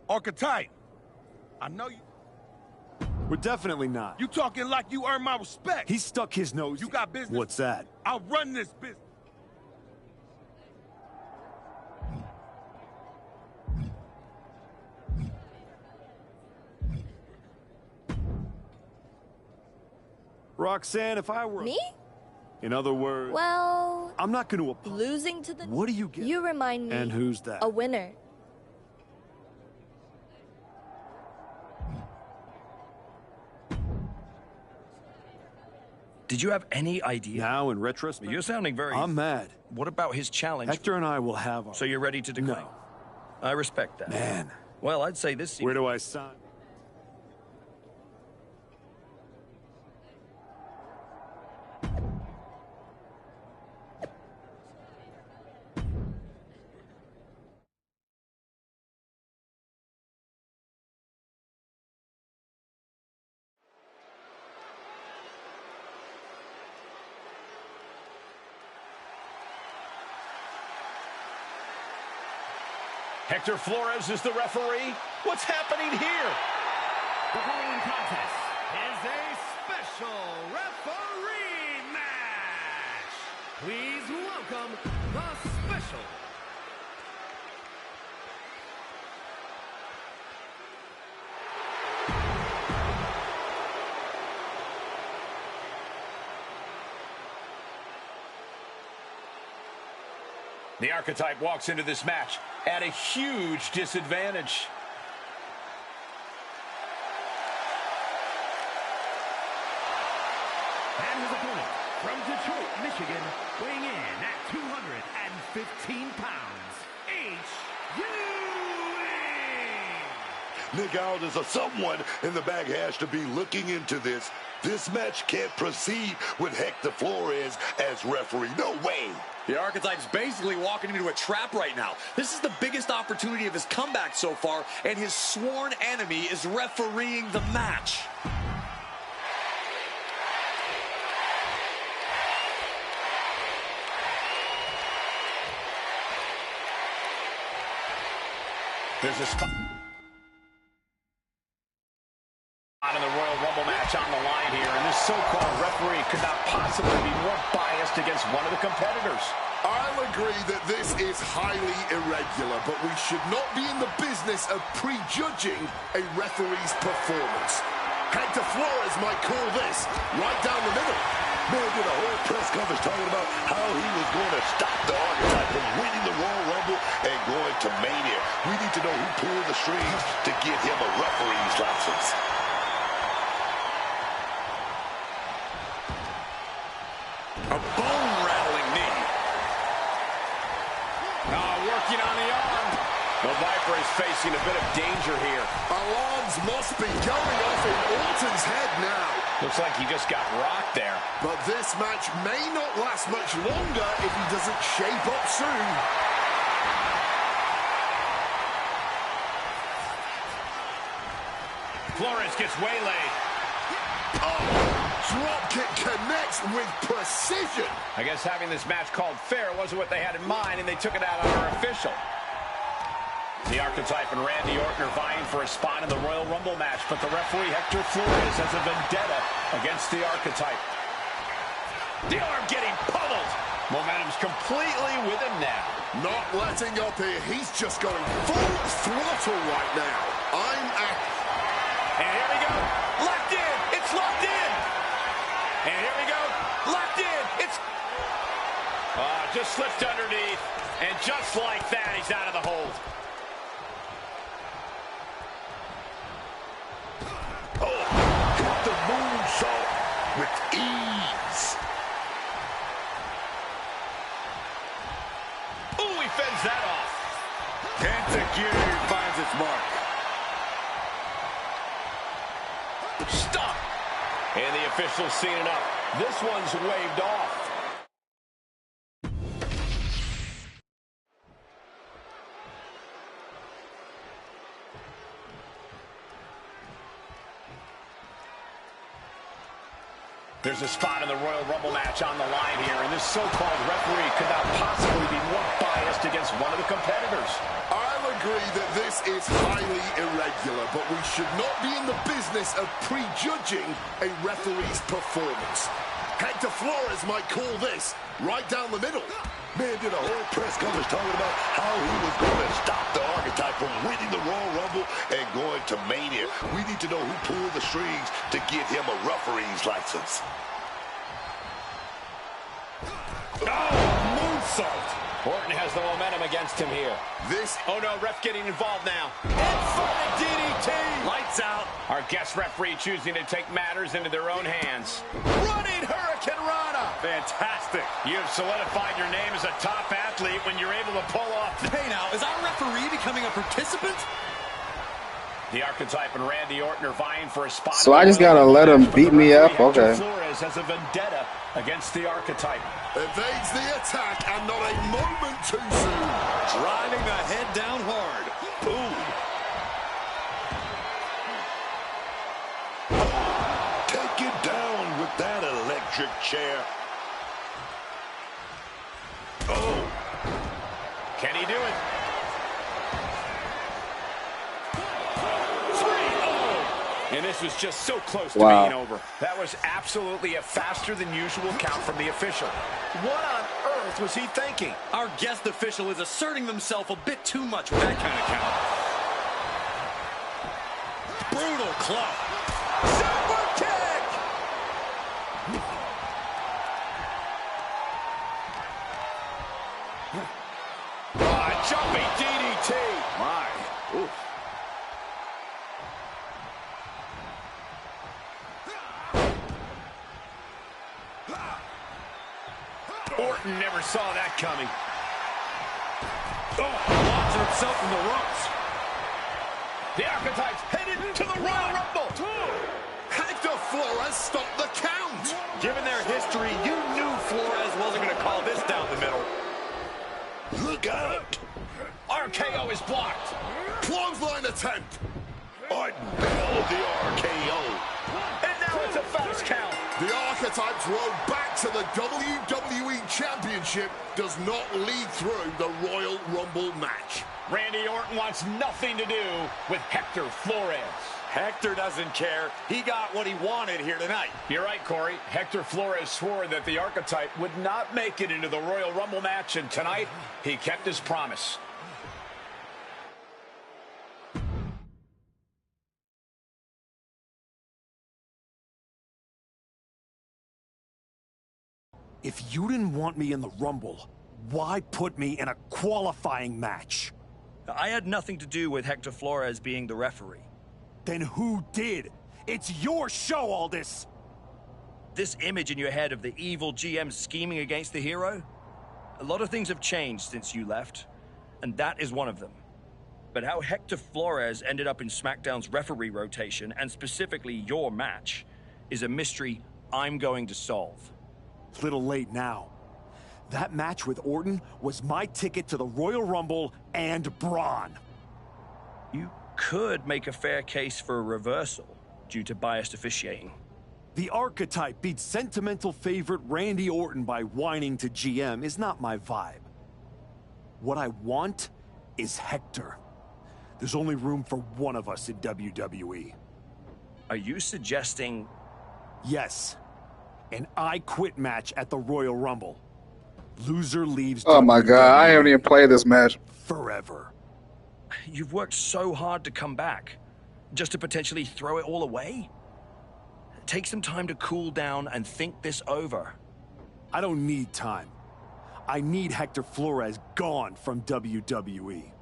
Archetype, I know you. We're definitely not. You talking like you earn my respect. He stuck his nose. You got business? What's that? I'll run this business. Roxanne, if I were... Me? In other words... Well... I'm not going to apologize. Losing to the... What do you get? You remind me... And who's that? A winner. Did you have any idea? Now, in retrospect... You're sounding very... I'm mad. What about his challenge? Hector and I will have... So you're ready to decline? No. I respect that. Man. Well, I'd say this... Where do I sign? Hector Flores is the referee. What's happening here? The following contest is a special referee match. Please welcome the special. The Archetype walks into this match at a huge disadvantage. And his opponent from Detroit, Michigan, weighing in at 215 pounds, Ewing! Nick Aldis or someone in the back has to be looking into this. This match can't proceed with Hector Flores as referee. No way. The Archetype's basically walking into a trap right now. This is the biggest opportunity of his comeback so far, and his sworn enemy is refereeing the match. There's a spot in the Royal Rumble match on the line here, and this so-called referee could not possibly be more biased against one of the competitors. I'll agree that this is highly irregular, but we should not be in the business of prejudging a referee's performance. Hector Flores might call this right down the middle. Man did a whole press conference talking about how he was going to stop the Archetype from winning the Royal Rumble and going to Mania. We need to know who pulled the strings to get him a referee's license. A bone-rattling knee. Working on the arm. The Viper is facing a bit of danger here. Alarms must be going off in Orton's head now. Looks like he just got rocked there. But this match may not last much longer if he doesn't shape up soon. Flores gets waylaid. Dropkick connects with precision. I guess having this match called fair wasn't what they had in mind, and they took it out on our official. The Archetype and Randy Orton are vying for a spot in the Royal Rumble match, but the referee, Hector Flores, has a vendetta against the Archetype. The arm getting pummeled. Momentum's completely with him now. Not letting up here. He's just going full throttle right now. And here we go. Locked in. It's locked in. And here we go. Locked in. It's... just slipped underneath. And just like that, he's out of the hold. Hit the moonsault with ease. Ooh, he fends that off. Pentagear finds its mark. Stop. And the official's seen it up. This one's waved off. There's a spot in the Royal Rumble match on the line here, and this so-called referee could not possibly be more biased against one of the competitors. I'll all agree that this is highly irregular, but we should not be in the business of prejudging a referee's performance. Hector Flores might call this right down the middle. Man did a whole press conference talking about how he was going to stop the Archetype from winning the Royal Rumble and going to Mania. We need to know who pulled the strings to get him a referee's license. Oh, moonsault. Orton has the momentum against him here. Oh no, ref getting involved now. Inverted DDT. Lights out. Our guest referee choosing to take matters into their own hands. Running Hurricane Rana. Fantastic. You have solidified your name as a top athlete when you're able to pull off. Hey now, is our referee becoming a participant? The Archetype and Randy Orton are vying for a spot. So I just gotta let him beat me up? Okay. Flores has a vendetta against the Archetype. Evades the attack and not a moment too soon. Driving the head down hard. Boom. Take it down with that electric chair. Oh. Can he do it? And this was just so close to being over. That was absolutely a faster than usual count from the official. What on earth was he thinking? Our guest official is asserting themselves a bit too much with that kind of count. Brutal club. Super kick! Jumping DDT. My. Oof. Orton never saw that coming. Launching himself from the ropes. The Archetypes headed to the Royal Rumble. Hector Flores stopped the count. Given their history, you knew Flores wasn't going to call this down the middle. Look out. RKO is blocked. Clothesline attempt. Orton nailed the RKO. And now it's a fast count. The Archetypes road back to the WWE Championship does not lead through the Royal Rumble match. Randy Orton wants nothing to do with Hector Flores. Hector doesn't care. He got what he wanted here tonight. You're right, Corey. Hector Flores swore that the Archetype would not make it into the Royal Rumble match, and tonight he kept his promise. If you didn't want me in the Rumble, why put me in a qualifying match? I had nothing to do with Hector Flores being the referee. Then who did? It's your show, all this! This image in your head of the evil GM scheming against the hero? A lot of things have changed since you left, and that is one of them. But how Hector Flores ended up in SmackDown's referee rotation, and specifically your match, is a mystery I'm going to solve. It's a little late now. That match with Orton was my ticket to the Royal Rumble and Braun. You could make a fair case for a reversal due to biased officiating. The Archetype beat sentimental favorite Randy Orton by whining to GM is not my vibe. What I want is Hector. There's only room for one of us in WWE. Are you suggesting... Yes. An I Quit match at the Royal Rumble. Loser leaves. Oh my God, I haven't even played this match. Forever. You've worked so hard to come back, just to potentially throw it all away? Take some time to cool down and think this over. I don't need time. I need Hector Flores gone from WWE.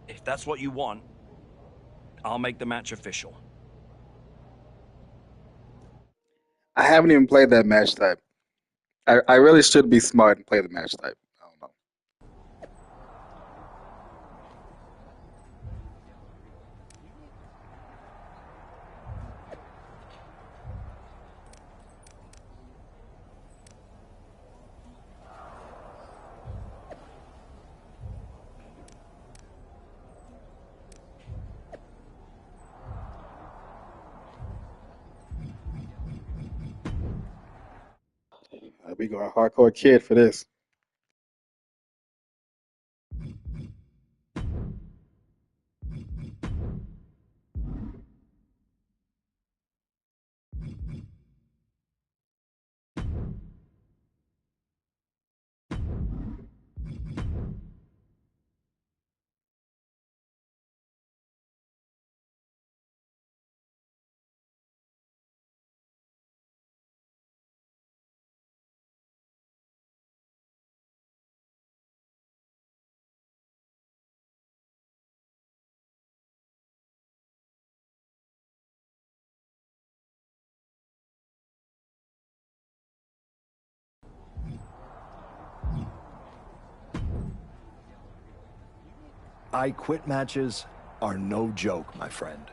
If that's what you want, I'll make the match official. I haven't even played that match type. I really should be smart and play the match type. I don't know. We go a hardcore kid for this. I quit matches are no joke, my friend.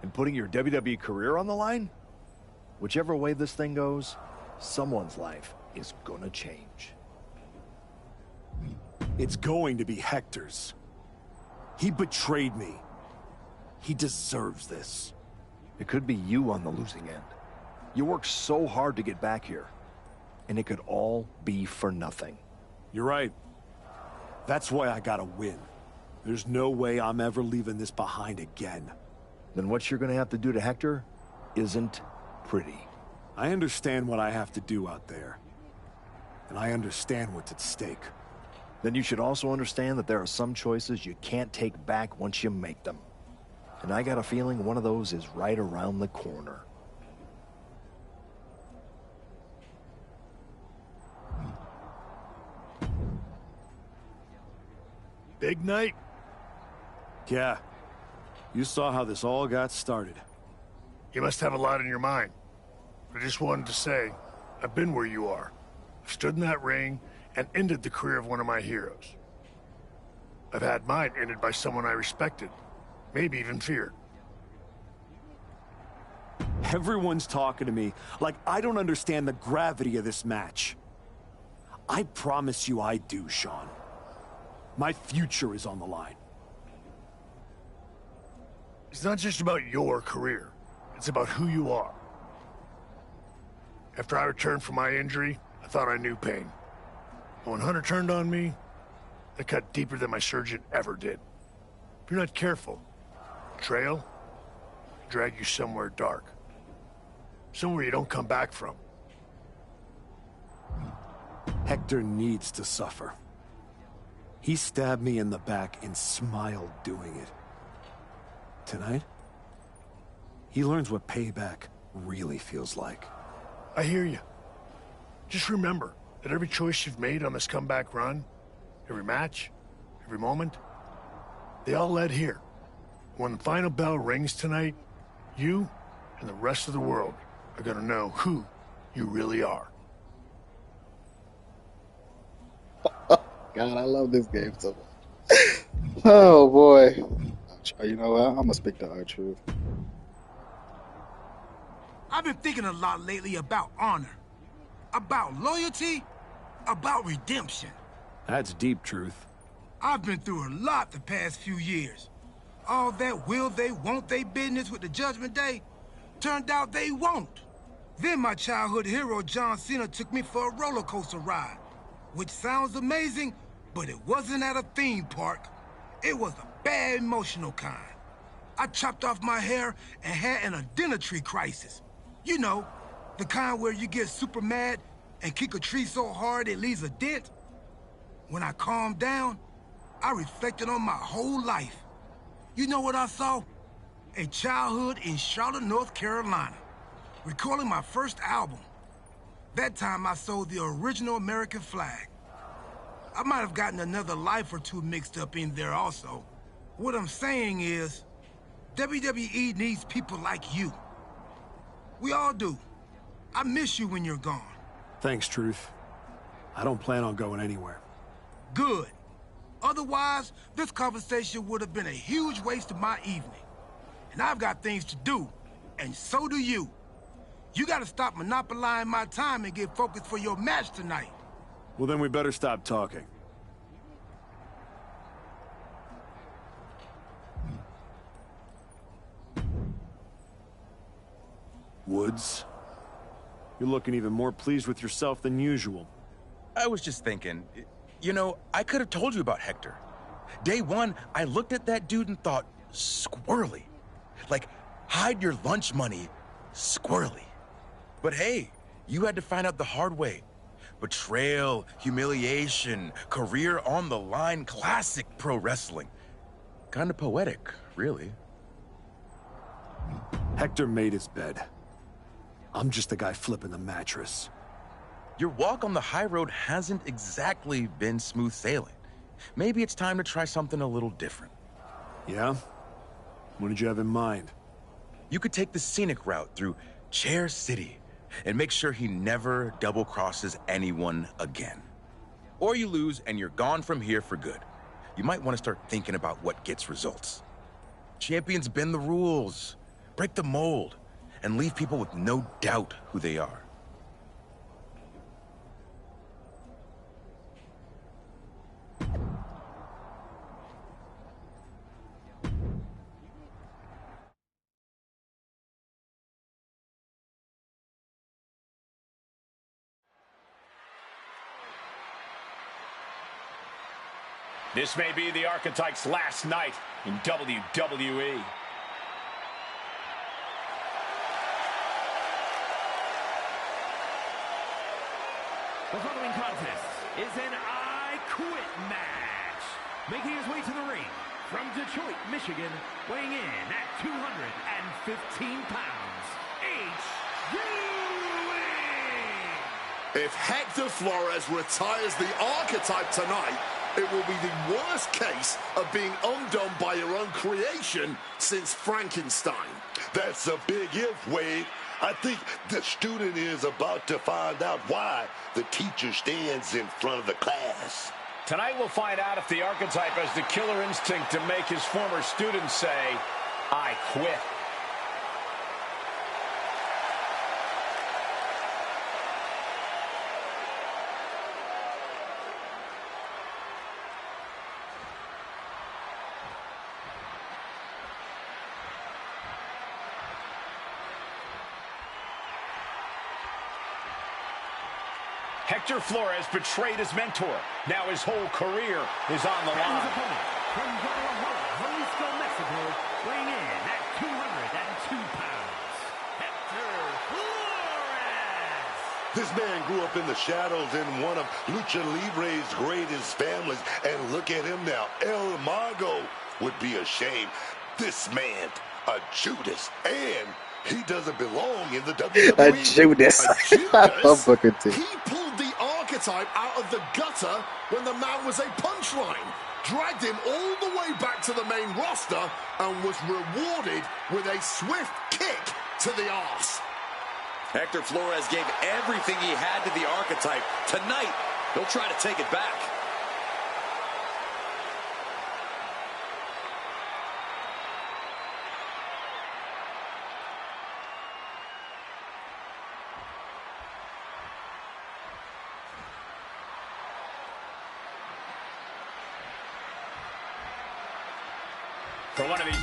And putting your WWE career on the line? Whichever way this thing goes, someone's life is gonna change. It's going to be Hector's. He betrayed me. He deserves this. It could be you on the losing end. You worked so hard to get back here, and it could all be for nothing. You're right. That's why I gotta win. There's no way I'm ever leaving this behind again. Then what you're gonna have to do to Hector isn't pretty. I understand what I have to do out there. And I understand what's at stake. Then you should also understand that there are some choices you can't take back once you make them. And I got a feeling one of those is right around the corner. Big night? Yeah. You saw how this all got started. You must have a lot in your mind. I just wanted to say, I've been where you are. I've stood in that ring and ended the career of one of my heroes. I've had mine ended by someone I respected, maybe even feared. Everyone's talking to me like I don't understand the gravity of this match. I promise you I do, Sean. My future is on the line. It's not just about your career. It's about who you are. After I returned from my injury, I thought I knew pain. But when Hunter turned on me, it cut deeper than my surgeon ever did. If you're not careful, betrayal can drag you somewhere dark. Somewhere you don't come back from. Hector needs to suffer. He stabbed me in the back and smiled doing it. Tonight, he learns what payback really feels like. I hear you. Just remember that every choice you've made on this comeback run, every match, every moment, they all led here. When the final bell rings tonight, you and the rest of the world are gonna know who you really are. God, I love this game so much. Oh boy. You know what? I'm gonna speak the truth. I've been thinking a lot lately about honor, about loyalty, about redemption. That's deep, Truth. I've been through a lot the past few years. All that will they, won't they business with the Judgment Day turned out they won't. Then my childhood hero John Cena took me for a roller coaster ride, which sounds amazing, but it wasn't at a theme park. It was a bad emotional kind. I chopped off my hair and had an identity crisis. You know, the kind where you get super mad and kick a tree so hard it leaves a dent. When I calmed down, I reflected on my whole life. You know what I saw? A childhood in Charlotte, North Carolina, recording my first album. That time I sold the original American flag. I might have gotten another life or two mixed up in there also. What I'm saying is, WWE needs people like you. We all do. I miss you when you're gone. Thanks, Truth. I don't plan on going anywhere. Good. Otherwise, this conversation would have been a huge waste of my evening. And I've got things to do, and so do you. You gotta stop monopolizing my time and get focused for your match tonight. Well, then we better stop talking. Woods, you're looking even more pleased with yourself than usual. I was just thinking, you know, I could have told you about Hector. Day one, I looked at that dude and thought, squirrely. Like, hide your lunch money, squirrely. But hey, you had to find out the hard way. Betrayal, humiliation, career on the line, classic pro wrestling. Kind of poetic, really. Hector made his bed. I'm just the guy flipping the mattress. Your walk on the high road hasn't exactly been smooth sailing. Maybe it's time to try something a little different. Yeah? What did you have in mind? You could take the scenic route through Chair City and make sure he never double-crosses anyone again. Or you lose and you're gone from here for good. you might want to start thinking about what gets results. Champions bend the rules, break the mold, and leave people with no doubt who they are. This may be the Archetype's last night in WWE. The following contest is an I Quit match. Making his way to the ring from Detroit, Michigan, weighing in at 215 pounds, Ewing! If Hector Flores retires the Archetype tonight, it will be the worst case of being undone by your own creation since Frankenstein. That's a big if, Wade. I think the student is about to find out why the teacher stands in front of the class. Tonight we'll find out if the Archetype has the killer instinct to make his former students say, I quit. Hector Flores betrayed his mentor. Now his whole career is on the line. His opponent from Guadalajara, Jalisco, Mexico, weighing in at 202 pounds, Hector Flores. This man grew up in the shadows in one of Lucha Libre's greatest families, and look at him now. El Mago would be ashamed. This man, a Judas, and he doesn't belong in the WWE. A Judas. He pulled the Archetype out of the gutter when the man was a punchline, dragged him all the way back to the main roster, and was rewarded with a swift kick to the arse. Hector Flores gave everything he had to the Archetype. Tonight, he'll try to take it back. For one of these...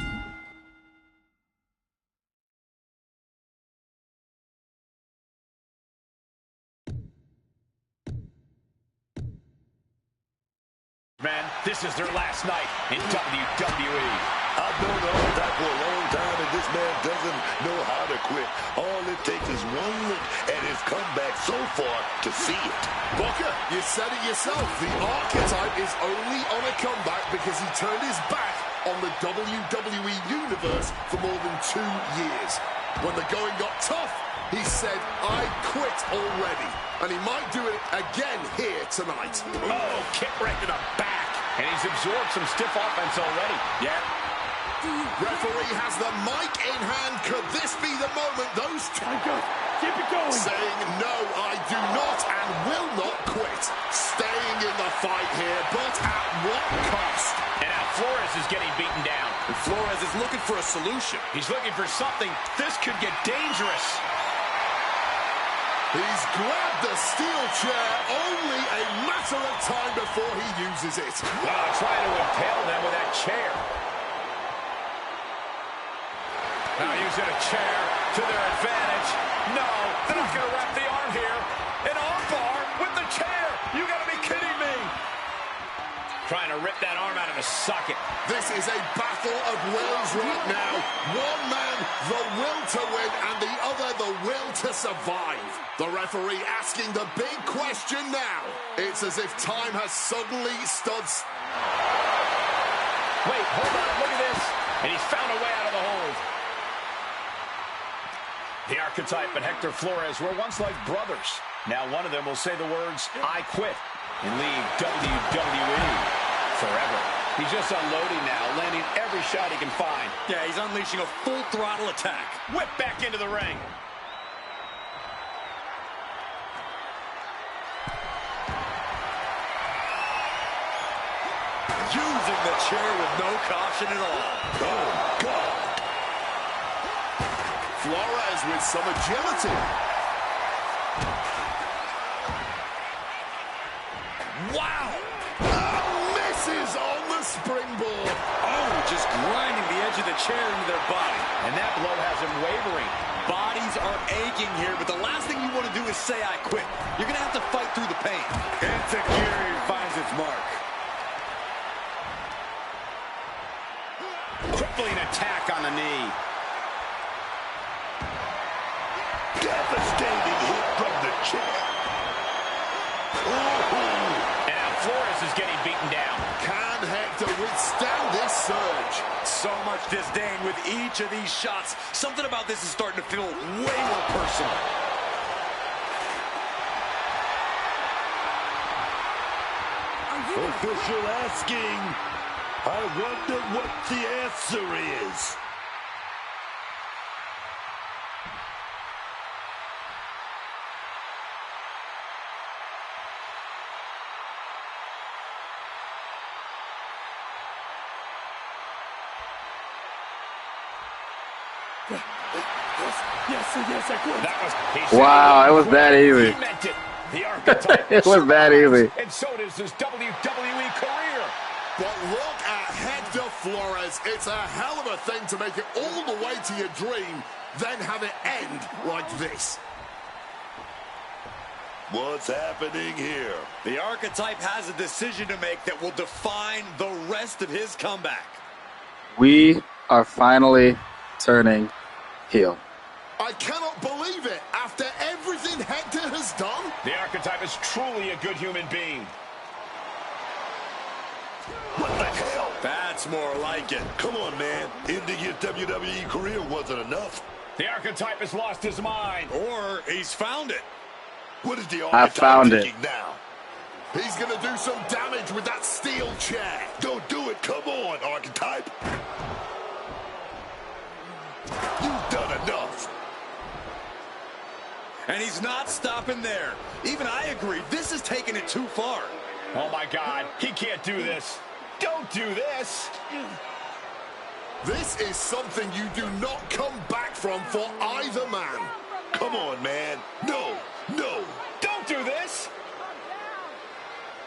Man, this is their last night in WWE. I've known the Archetype for a long time, and this man doesn't know how to quit. All it takes is one look at his comeback so far to see it. Booker, you said it yourself. The Archetype is only on a comeback because he turned his back on the WWE Universe for more than 2 years. When the going got tough, he said, I quit already. And he might do it again here tonight. Oh, kick right to the back. And he's absorbed some stiff offense already. Yeah. Referee has the mic in hand. Could this be the moment those two Keep it going. saying, no, I do not and will not quit. Staying in the fight here, but at what cost? And now Flores is getting beaten down. And Flores is looking for a solution. He's looking for something. This could get dangerous. He's grabbed the steel chair, only a matter of time before he uses it. Trying to impale them with that chair. Now using a chair to their advantage. No, they're not going to wrap the arm here. An arm bar with the chair. You got to be kidding me. Trying to rip that arm out of the socket. This is a battle of wills right now. One man, the will to win, and the other, the will to survive. The referee asking the big question now. It's as if time has suddenly stood. Wait, hold on, look at this. And he's found a way out of the hold. The Archetype and Hector Flores were once like brothers. Now one of them will say the words, I quit, and leave WWE forever. He's just unloading now, landing every shot he can find. Yeah, he's unleashing a full throttle attack. Whip back into the ring. Using the chair with no caution at all. Oh, God. Flores with some agility. Wow! Misses on the springboard. Oh, just grinding the edge of the chair into their body. And that blow has him wavering. Bodies are aching here, but the last thing you want to do is say, I quit. You're going to have to fight through the pain. Insecurity finds its mark. Crippling attack on the knee. Devastating hit from the chair. And now Flores is getting beaten down. Can Hector withstand this surge? So much disdain with each of these shots. Something about this is starting to feel way more personal. Official asking. I wonder what the answer is. Yes, I could. That was, Wow, it was that easy. He meant it. The archetype. It was that easy. And so does his WWE career. But look at Hector Flores. It's a hell of a thing to make it all the way to your dream, then have it end like this. What's happening here? The archetype has a decision to make that will define the rest of his comeback. We are finally turning heel. I cannot believe it. After everything Hector has done, The archetype is truly a good human being. What the hell? That's more like it. Come on, man. Ending his WWE career wasn't enough. The archetype has lost his mind. Or he's found it. What is the I found archetype it. thinking now? he's going to do some damage with that steel chair. Don't do it. Come on, archetype. You've done enough. And he's not stopping there. Even I agree. This is taking it too far. Oh, my God. He can't do this. Don't do this. This is something you do not come back from for either man. Come on, man. No, no. Don't do this.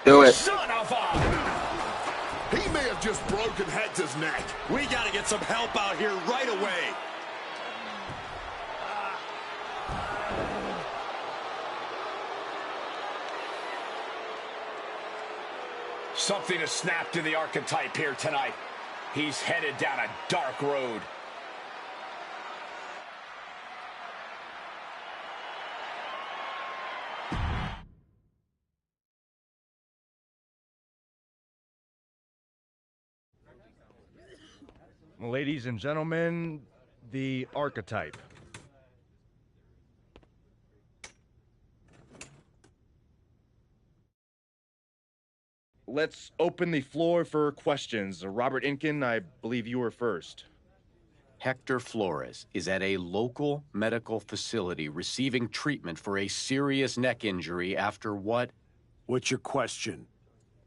Do it. Son of a... He may have just broken Hector's neck. We got to get some help out here right away. Something has snapped in the archetype here tonight. He's headed down a dark road. Ladies and gentlemen, the archetype. Let's open the floor for questions. Robert Inkin, I believe you were first. Hector Flores is at a local medical facility receiving treatment for a serious neck injury after what? What's your question?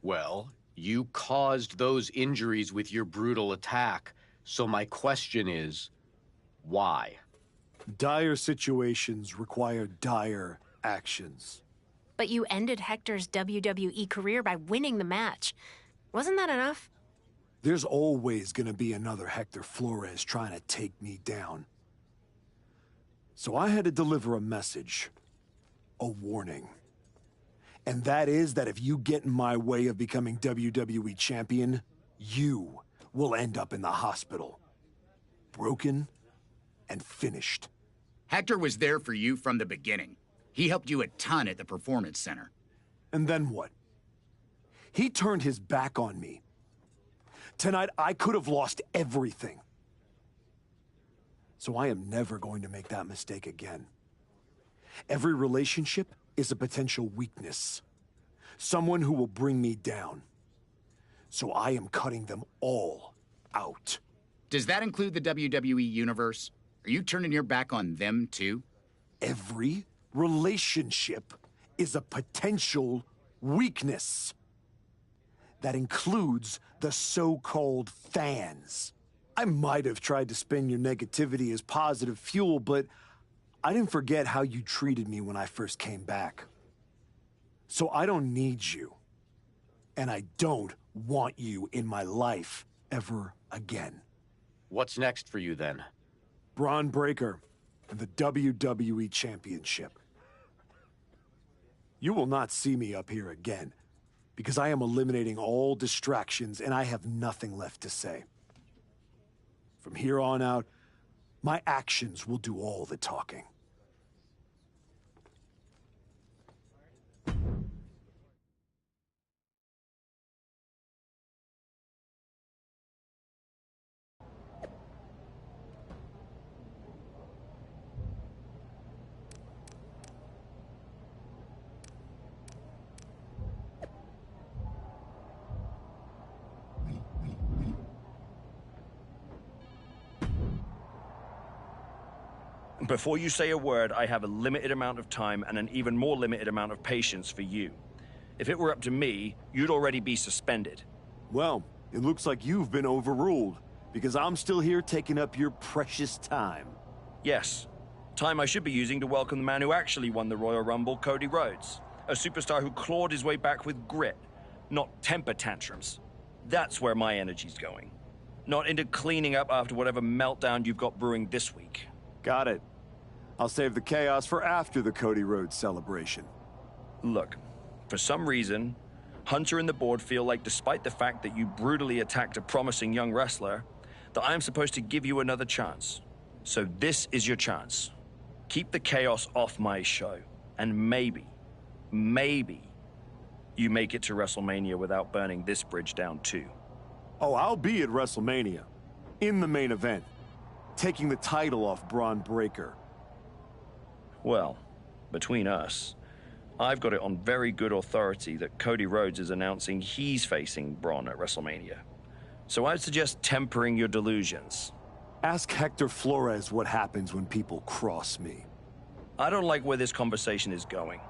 Well, you caused those injuries with your brutal attack. So my question is, why? Dire situations require dire actions. But you ended Hector's WWE career by winning the match. Wasn't that enough? There's always gonna be another Hector Flores trying to take me down. So I had to deliver a message. A warning. And that is that if you get in my way of becoming WWE champion, you will end up in the hospital. Broken and finished. Hector was there for you from the beginning. He helped you a ton at the Performance Center. And then what? He turned his back on me. Tonight, I could have lost everything. So I am never going to make that mistake again. Every relationship is a potential weakness. Someone who will bring me down. So I am cutting them all out. Does that include the WWE Universe? Are you turning your back on them, too? Every relationship is a potential weakness. That includes the so-called fans. I might have tried to spin your negativity as positive fuel, but I didn't forget how you treated me when I first came back. So I don't need you. And I don't want you in my life ever again. What's next for you, then? Braun Breaker and the WWE Championship. You will not see me up here again, because I am eliminating all distractions and I have nothing left to say. From here on out, my actions will do all the talking. Before you say a word, I have a limited amount of time and an even more limited amount of patience for you. If it were up to me, you'd already be suspended. Well, it looks like you've been overruled, because I'm still here taking up your precious time. Yes. Time I should be using to welcome the man who actually won the Royal Rumble, Cody Rhodes. A superstar who clawed his way back with grit, not temper tantrums. That's where my energy's going. Not into cleaning up after whatever meltdown you've got brewing this week. Got it. I'll save the chaos for after the Cody Rhodes celebration. Look, for some reason, Hunter and the board feel like despite the fact that you brutally attacked a promising young wrestler, that I am supposed to give you another chance. So this is your chance. Keep the chaos off my show, and maybe you make it to WrestleMania without burning this bridge down too. Oh, I'll be at WrestleMania, in the main event, taking the title off Braun Breaker. Well, between us, I've got it on very good authority that Cody Rhodes is announcing he's facing Braun at WrestleMania. So I'd suggest tempering your delusions. Ask Hector Flores what happens when people cross me. I don't like where this conversation is going.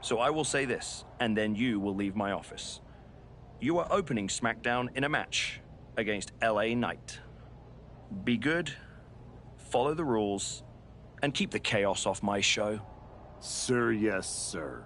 So I will say this, and then you will leave my office. You are opening SmackDown in a match against LA Knight. Be good, follow the rules, and keep the chaos off my show. Sir, yes, sir.